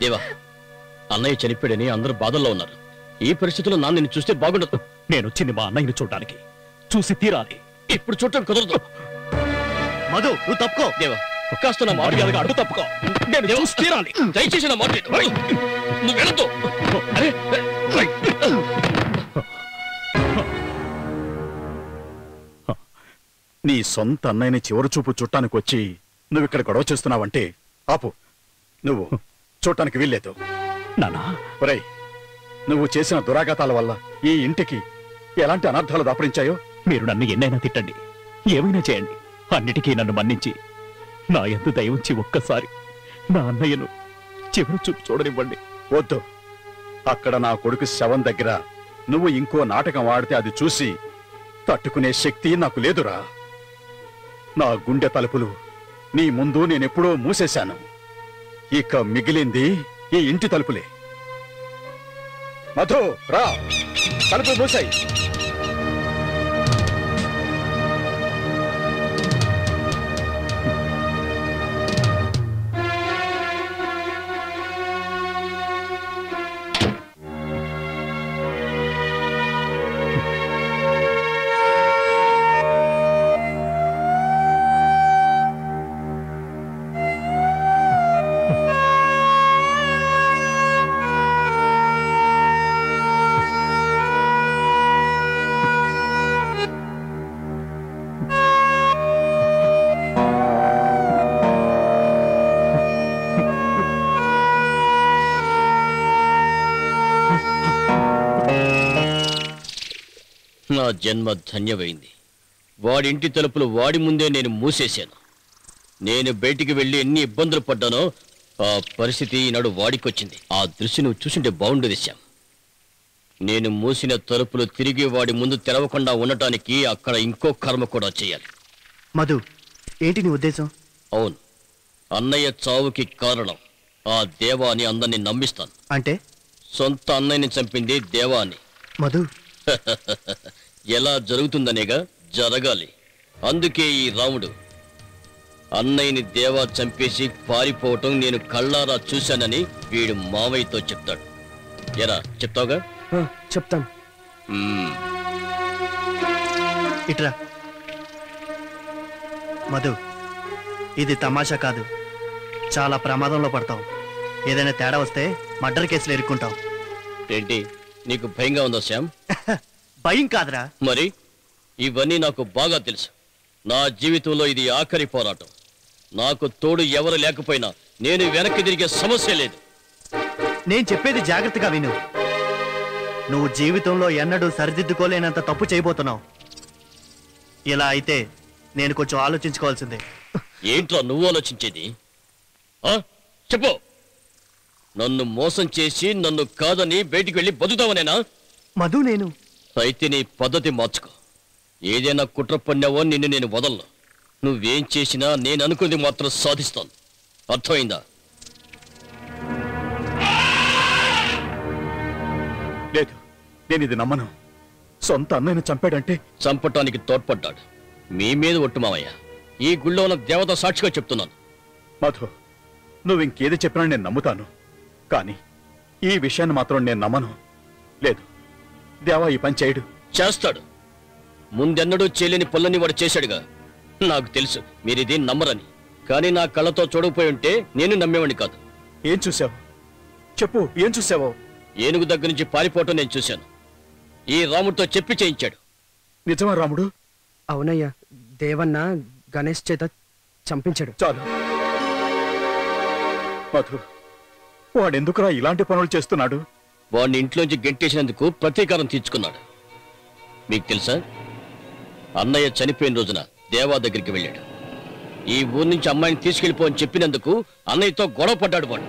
దేవా, అన్నయ్య చనిపోయాడని అందరూ బాధల్లో ఉన్నారు. ఈ పరిస్థితుల్లో నాన్న నిన్ను చూస్తే బాగుండదు. నేను వచ్చింది మా అన్నయ్యని చూడడానికి, చూసి తీరాలి. ఇప్పుడు చూడటం కుదరదు. మధు, నువ్వు తప్పుకో. దేవా, కాస్త నా మాట అడ్డు తప్పుకో. నేను చూసి తీరాలి. దయచేసి నా మాట నువ్వు వెళ్ళొద్దు. నీ సొంత అన్నయ్యని చివరి చూపు చుట్టానికి వచ్చి నువ్వు ఇక్కడ గొడవ చేస్తున్నావంటే ఆపు. నువ్వు చూడటానికి వీల్లేదు. నానా, ఒరేయ్, నువ్వు చేసిన దురాఘాతాల వల్ల ఈ ఇంటికి ఎలాంటి అనర్థాలు దాపరించాయో మీరు నన్ను ఎన్నైనా తిట్టండి, ఏమైనా చేయండి, అన్నిటికీ నన్ను మన్నించి నా యందు దయ ఉంచి ఒక్కసారి నా అన్నయ్యను చివరి చూపు చూడనివ్వండి. వద్దు. అక్కడ నా కొడుకు శవం దగ్గర నువ్వు ఇంకో నాటకం ఆడితే అది చూసి తట్టుకునే శక్తి నాకు లేదురా. నా గుండె తలుపులు నీ ముందు నేనెప్పుడో మూసేశాను. ఇక మిగిలింది ఈ ఇంటి తలుపులే. మధు, రా, తలుపులు మూసాయి. నా జన్మ ధన్యమైంది. వాడింటి తలుపులు వాడి ముందే నేను మూసేశాను. నేను బయటికి వెళ్ళి ఎన్ని ఇబ్బందులు పడ్డానో ఆ పరిస్థితి ఈనాడు వాడికొచ్చింది. ఆ దృశ్యం నువ్వు చూసింటే బాగుండేది శ్యామ్. నేను మూసిన తలుపులు తిరిగి వాడి ముందు తెరవకుండా ఉండటానికి అక్కడ ఇంకో కర్మ కూడా చేయాలి. మధు, ఏంటి నీ ఉద్దేశం? అవును, అన్నయ్య చావుకి కారణం ఆ దేవా అని అందరినీ నమ్మిస్తాను. అంటే సొంత అన్నయ్యని చంపింది దేవా అని. మధు, ఎలా జరుగుతుందనేగా జరగాలి. అందుకే ఈ రాముడు అన్నయ్యని దేవా చంపేసి పారిపోవటం నేను కళ్ళారా చూశానని వీడు మావయ్యతో చెప్తాడు. ఎరా, చెప్తావుగా? చెప్తాను. ఇట్రా. మధు, ఇది తమాషా కాదు, చాలా ప్రమాదంలో పడతావు. ఏదైనా తేడా వస్తే మర్డర్ కేసులు ఎరుక్కుంటావు. ఏంటి, నీకు భయంగా ఉందా శ్యామ్? భయం కాదురా. మరి ఇవన్నీ నాకు బాగా తెలుసు. నా జీవితంలో ఇది ఆఖరి పోరాటం. నాకు తోడు ఎవరు లేకపోయినా నేను వెనక్కి తిరిగే సమస్య లేదు. నేను చెప్పేది జాగ్రత్తగా విను. నువ్వు జీవితంలో ఎన్నడూ సరిదిద్దుకోలేనంత తప్పు చేయబోతున్నావు. ఇలా అయితే నేను కొంచెం ఆలోచించుకోవాల్సిందే. ఏంట్రా నువ్వు ఆలోచించేది? చెప్పు. నన్ను మోసం చేసి నన్ను కాదని బయటికి వెళ్ళి బతుకుతావనేనా? మధు, నేను అయితే నీ పద్ధతి మార్చుకో. ఏదైనా కుట్ర పన్నావో నిన్ను నేను వదలను. నువ్వేం చేసినా నేను అనుకుంది మాత్రం సాధిస్తాను. అర్థమైందా? లేదు, నేను ఇది నమ్మను. సొంత అన్నయ్యను చంపాడంటే చంపటానికి తోడ్పడ్డాడు. మీ మీద ఒట్టు మావయ్య. ఈ గుళ్ళో ఉన్న దేవత సాక్షిగా చెప్తున్నాను. మధు, నువ్వు ఇంకేది చెప్పినా నేను నమ్ముతాను, కానీ ఈ విషయాన్ని మాత్రం నేను నమ్మను. లేదు, దేవా ఈ పని చేయడు. చేస్తాడు. ముందెన్నడూ చేయలేని పనులని వాడు చేశాడుగా. నాకు తెలుసు మీరిది నమ్మరని, కానీ నా కళ్ళతో చూడకపోయి ఉంటే నేను నమ్మేవాడిని కాదు. ఏం చూసావు చెప్పు, ఏం చూసావో? ఏనుగు దగ్గర నుంచి పారిపోవటం నేను చూశాను. ఈ రాముడితో చెప్పి చేయించాడు. నిజమా రాముడు? అవునయ్యా, దేవన్న గణేష్ చేత చంపించాడు. చాలు మధు, వాడెందుకురా ఇలాంటి పనులు చేస్తున్నాడు? వాడిని ఇంట్లోంచి గెంటేసినందుకు ప్రతీకారం తీర్చుకున్నాడు. మీకు తెలుసా, అన్నయ్య చనిపోయిన రోజున దేవా దగ్గరికి వెళ్ళాడు. ఈ ఊరు నుంచి అమ్మాయిని తీసుకెళ్ళిపో అని చెప్పినందుకు అన్నయ్యతో గొడవ పడ్డాడు వాడు.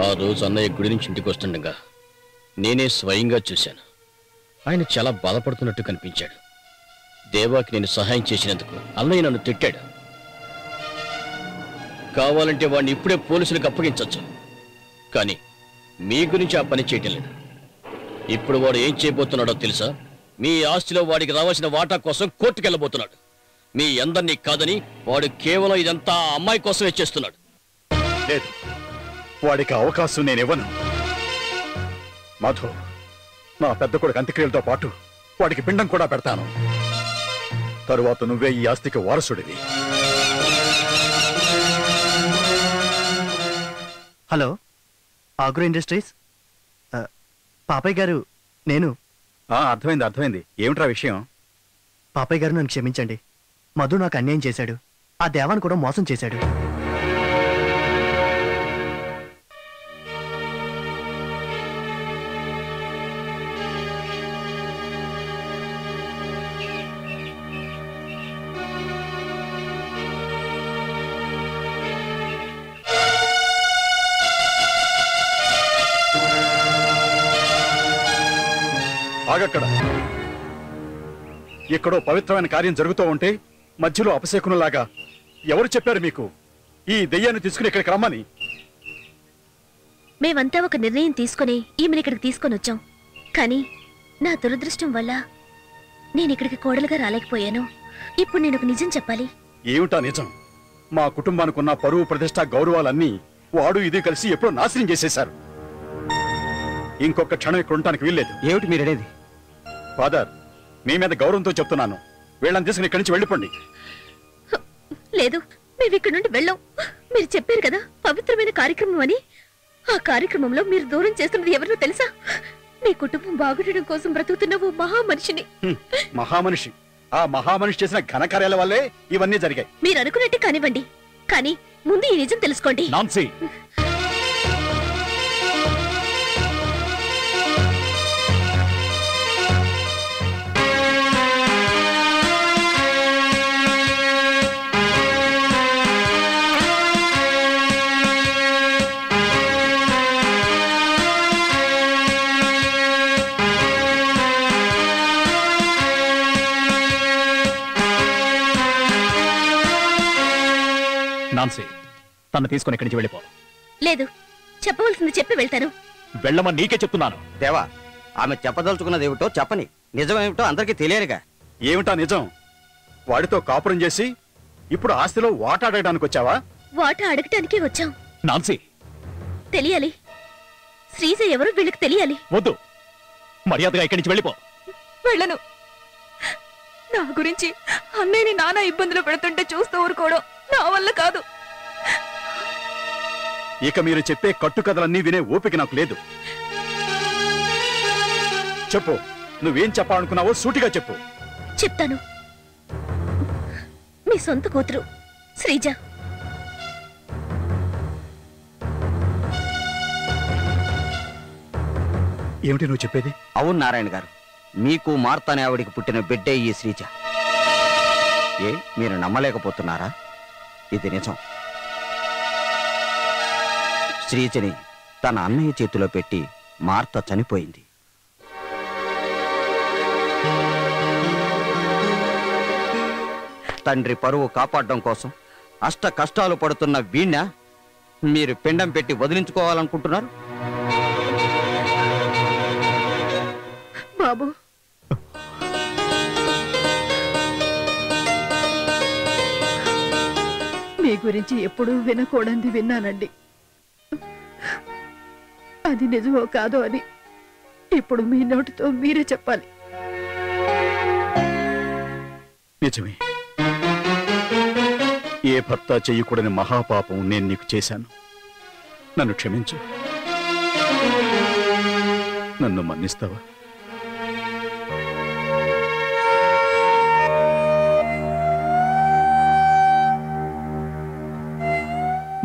ఆ రోజు అన్నయ్య గుడి నుంచి ఇంటికి వస్తుండగా నేనే స్వయంగా చూశాను. ఆయన చాలా బాధపడుతున్నట్టు కనిపించాడు. దేవాకి నేను సహాయం చేసినందుకు అన్నయ్య నన్ను తిట్టాడు. కావాలంటే వాడిని ఇప్పుడే పోలీసులకు అప్పగించవచ్చు, కానీ మీ గురించి ఆ పని చేయటం లేదు. ఇప్పుడు వాడు ఏం చేయబోతున్నాడో తెలుసా? మీ ఆస్తిలో వాడికి రావాల్సిన వాటా కోసం కోర్టుకెళ్ళబోతున్నాడు. మీ అందరినీ కాదని వాడు కేవలం ఇదంతా ఆ అమ్మాయి కోసమే చేస్తున్నాడు. లేదు, వాడికి అవకాశం నేనివ్వను. మధు, నా పెద్ద కొడుకు అంత్యక్రియలతో పాటు వాడికి పిండం కూడా పెడతాను. తరువాత నువ్వే ఈ ఆస్తికి వారసుడివి. Hello, agro industries. పాపయ్య గారు, నేను. అర్థమైంది. ఏమిట్రా విషయం? పాపయ్య గారు, నన్ను క్షమించండి. మధు నాకు అన్యాయం చేశాడు. ఆ దేవాన్ని కూడా మోసం చేశాడు. ఆగక్కడ. ఎక్కడో పవిత్రమైన కార్యం జరుగుతూ ఉంటే మధ్యలో అపశకునులాగా ఎవరు చెప్పారు మీకు ఈ దెయ్యాన్ని తీసుకుని ఇక్కడికి రమ్మని? మేమంతా ఒక నిర్ణయం తీసుకుని ఈమెను ఇక్కడికి తీసుకొని వచ్చాం. కానీ నా దురదృష్టం వల్ల నేను ఇక్కడికి కోడలుగా రాలేకపోయాను. ఇప్పుడు నేను ఒక నిజం చెప్పాలి. ఏమిటా నిజం? మా కుటుంబానికి ఉన్న పరువు, ప్రతిష్ట, గౌరవాలన్నీ వాడు ఇది కలిసి ఎప్పుడో నాశనం చేసేశారు. ఇంకొక క్షణం ఇక్కడ ఉండటానికి వీల్లేదు. ఏమిటి మీరనేది? ఫాదర్, మీ మీద గౌరవంతో చెప్తున్నాను. వీళ్ళని తీసుకుని ఇక్కడి నుంచి వెళ్ళిపోండి. లేదు, మేము ఇక్కడ నుండి వెళ్ళాం. మీరు చెప్పారు కదా పవిత్రమైన కార్యక్రమం అని. ఆ కార్యక్రమంలో మీరు దూరం చేస్తున్నది ఎవరో తెలుసా? మీ కుటుంబం బాగుండడం కోసం బ్రతుకుతున్న ఓ మహామనిషిని. మహామనిషి? ఆ మహామనిషి చేసిన ఘనకార్యాల వల్లే ఇవన్నీ జరిగాయి. మీరు అనుకున్నట్టే కానివ్వండి, కానీ ముందు ఈ నిజం తెలుసుకోండి. నాన్సీ, నాన్సీ, తను తీసుకుని ఇక్కడి నుంచి వెళ్ళిపో. లేదు, చెప్పవలసింది చెప్పి వెళ్తాను. వెళ్ళమని నీకే చెప్తున్నాను. దేవా, ఆమె చెప్పదలుచుకున్నది ఏమిటో చెప్పని. నిజమేమిటో అందరికీ తెలియదుగా. ఏమిటా నిజం? వాడితో కాపురం చేసి ఇప్పుడు ఆస్తిలో వాటా అడగడానికి వచ్చావా? వాటా అడగటానికి వచ్చాం. నాన్సీ, తెలియాలి. శ్రీజ ఎవరు వీళ్ళకి తెలియాలి. వద్దు, మర్యాదగా ఇక్కడి నుంచి వెళ్ళిపో. వెళ్ళను. నా గురించి అన్నయ్యని నానా ఇబ్బందులు పెడుతుంటే చూస్తూ ఊరుకోవడం నా వల్ల కాదు. ఇక మీరు చెప్పే కట్టుకథలన్నీ వినే ఓపిక నాకు లేదు. చెప్పు, నువ్వేం చెప్పాలనుకున్నావో సూటిగా చెప్పు. చెప్తాను. మీ సొంత కూతురు శ్రీజ. ఏమిటి నువ్వు చెప్పేది? అవును నారాయణ గారు, మీకు మార్త అనే ఆవిడికి పుట్టిన బిడ్డే ఈ శ్రీజ. మీరు నమ్మలేకపోతున్నారా? ఇది నిజం. శ్రీజని తన అన్నయ్య చేతిలో పెట్టి మార్త చనిపోయింది. తండ్రి పరువు కాపాడడం కోసం అష్ట కష్టాలు పడుతున్న వీణ్ణ మీరు పిండం పెట్టి వదిలించుకోవాలనుకుంటున్నారు? బాబు, మీ గురించి ఎప్పుడూ వినకూడదు విన్నానండి. అది నిజమో కాదో అని ఇప్పుడు మీ నోటితో మీరే చెప్పాలి. నిజమే. ఏ భర్త చెయ్యకూడని మహాపాపం నేను నీకు చేశాను. నన్ను క్షమించు. నన్ను మన్నిస్తావా?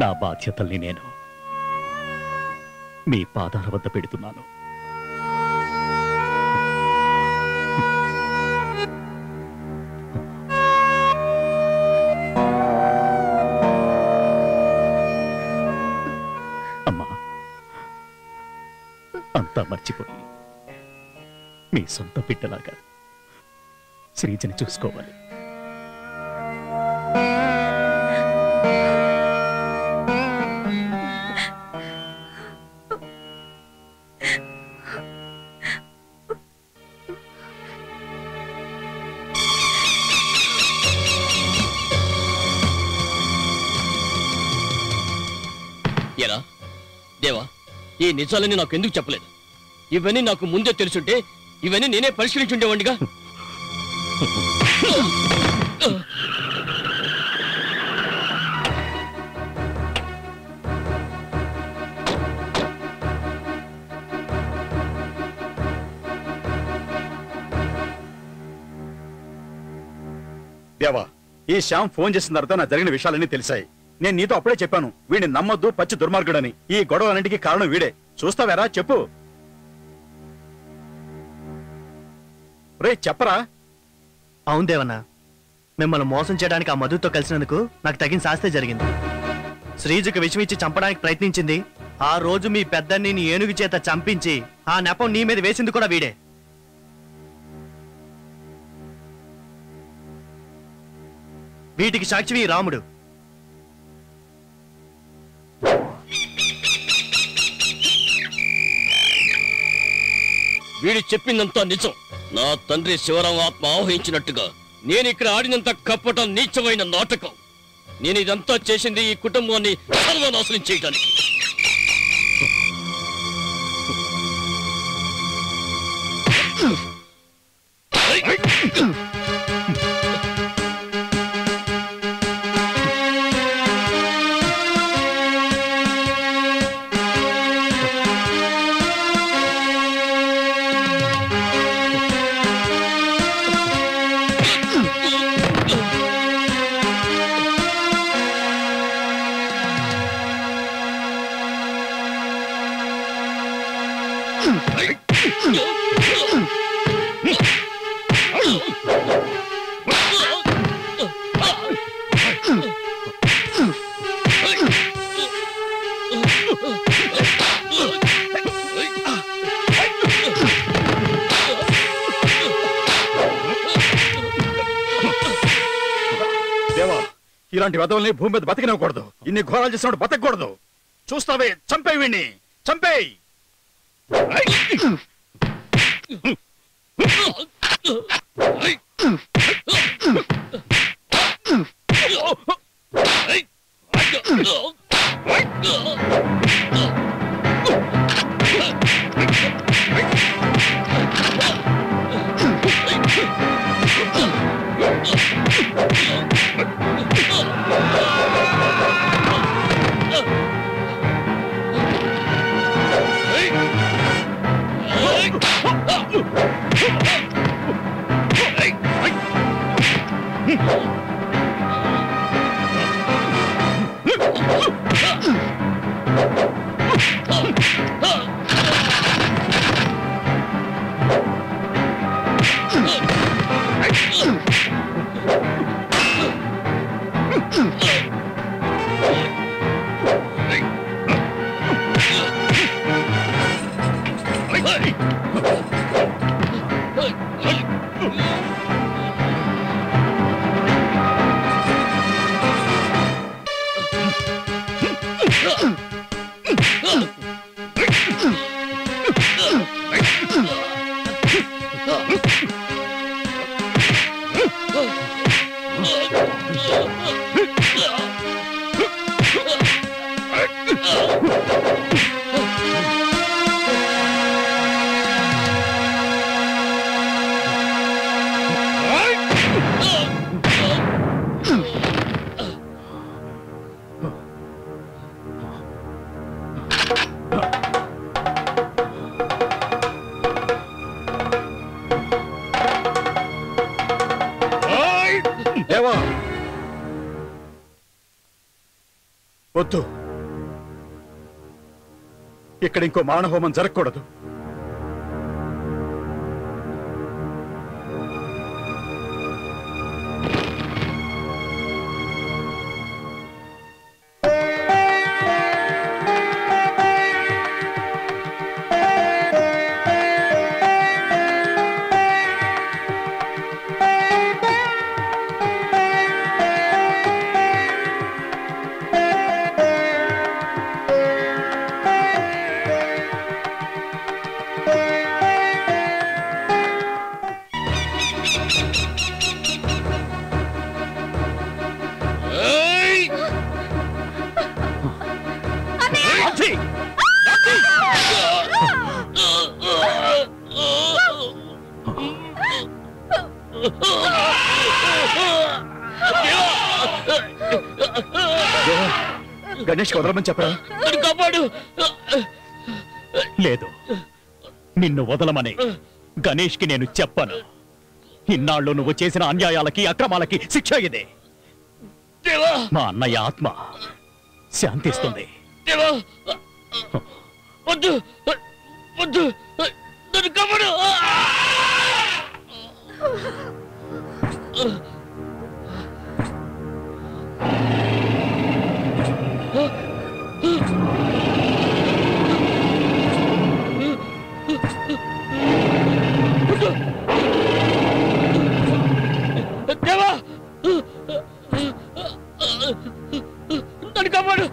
నా బాధ్యతల్ని నేను మీ పాదాల వద్ద పెడుతున్నాను. అమ్మా, అంతా మర్చిపోయి మీ సొంత బిడ్డలాగా శ్రీజని చూసుకోవాలి. ఎరా దేవా, ఈ నిజాలని నాకు ఎందుకు చెప్పలేదు? ఇవన్నీ నాకు ముందే తెలుసుంటే ఇవన్నీ నేనే పరిష్కరించుండేవాడిగా. దేవా, ఈ శ్యామ్ ఫోన్ చేసిన తర్వాత నా జరిగిన విషయాలన్నీ తెలిసాయి. నేను నీతో అప్పుడే చెప్పాను, వీడిని నమ్మొద్దు, పచ్చి దుర్మార్గుడని. ఈ గొడవలన్నింటికి కారణం వీడే. చూస్తావేరా? చెప్పు రే, చెప్పరా. అవును దేవన్నా, మిమ్మల్ని మోసం చేయడానికి ఆ మధుతో కలిసినందుకు నాకు తగిన శాస్త్రే జరిగింది. శ్రీజుకి విషం ఇచ్చి చంపడానికి ప్రయత్నించింది. ఆ రోజు మీ పెద్దన్ని నీ ఏనుగు చేత చంపించి ఆ నెపం నీ మీద వేసింది కూడా వీడే. వీటికి సాక్షి రాముడు. వీడు చెప్పిందంతా నిజం. నా తండ్రి శివరాం ఆత్మ ఆవహించినట్టుగా నేను ఇక్కడ ఆడినంత కప్పటం నీచమైన నాటకం. నేను ఇదంతా చేసింది ఈ కుటుంబాన్ని సర్వనాశనం చేయడానికి. దేవా, ఇలాంటి వెధవల్ని భూమి మీద బతికినవ్వకూడదు. ఇన్ని ఘోరాలు చేసినప్పుడు బతకూడదు. చూస్తావే, చంపేయి వీణ్ణి, చంపేయి. వద్దు, ఇక్కడ ఇంకో మానహోమం జరగకూడదు. రాత్రి గణేష్ వదలమని చెప్పరా? కాపాడు. లేదు, నిన్ను వదలమని గణేష్కి నేను చెప్పను. ఇన్నాళ్ళు నువ్వు చేసిన అన్యాయాలకి అక్రమాలకి శిక్ష ఇదే. మా అన్నయ్య ఆత్మ శాంతిస్తుంది. వద్దు వద్దు, నన్ను కాపాడు. దేవా, నన్ను కాపాడు.